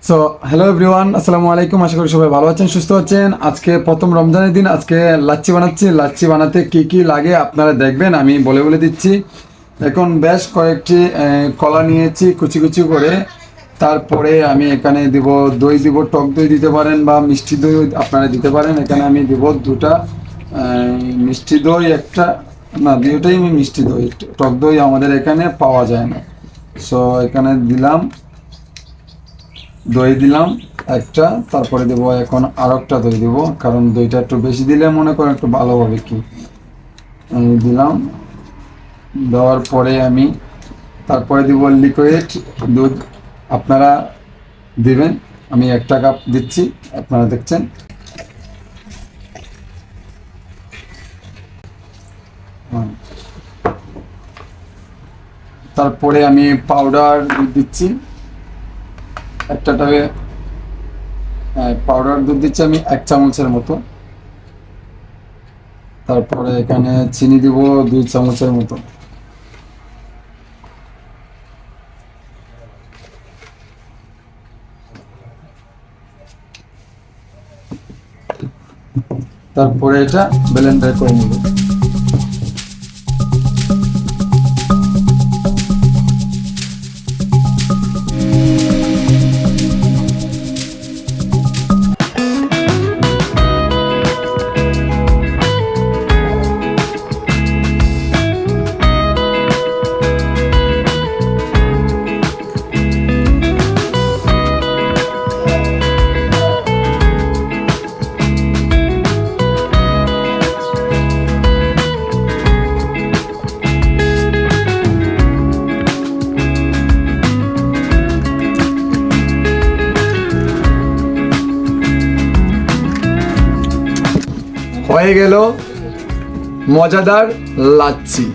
So hello everyone, আসসালামু আলাইকুম। আশা করি সবাই ভালো আছেন, সুস্থ আছেন। আজকে প্রথম রমজানের দিন, আজকে লাচ্ছি বানাচ্ছি। লাচ্ছি বানাতে কি কি লাগে আপনারা দেখবেন, আমি বলে দিচ্ছি। এখন বেশ কয়েকটি কলা নিয়েছি কুচি কুচি করে। তারপরে আমি এখানে দিব দই, দিব টক দই দিতে পারেন বা মিষ্টি দই আপনারা দিতে পারেন। এখানে আমি দিব দুটা মিষ্টি দই, একটা না দুটোই আমি মিষ্টি দই, টক দই আমাদের এখানে পাওয়া যায় না। সো এখানে দিলাম দই, দিলাম একটা। তারপরে দেবো এখন আর একটা দই দেবো, কারণ দইটা একটু বেশি দিলে মনে করেন একটু ভালো হবে কি। দিলাম, দেওয়ার পরে আমি তারপরে দিব লিকুইড দুধ, আপনারা দিবেন। আমি 1 কাপ দিচ্ছি, আপনারা দেখছেন। তারপরে আমি পাউডার দুধ দিচ্ছি, একটাটাকে পাউডার দুধ দিচ্ছি আমি 1 চামচের মতো। তারপরে এখানে চিনি দিব 2 চামচের মতো। তারপরে এটা ব্লেন্ডার করে নেব। হয়ে গেল মজাদার লাচ্ছি।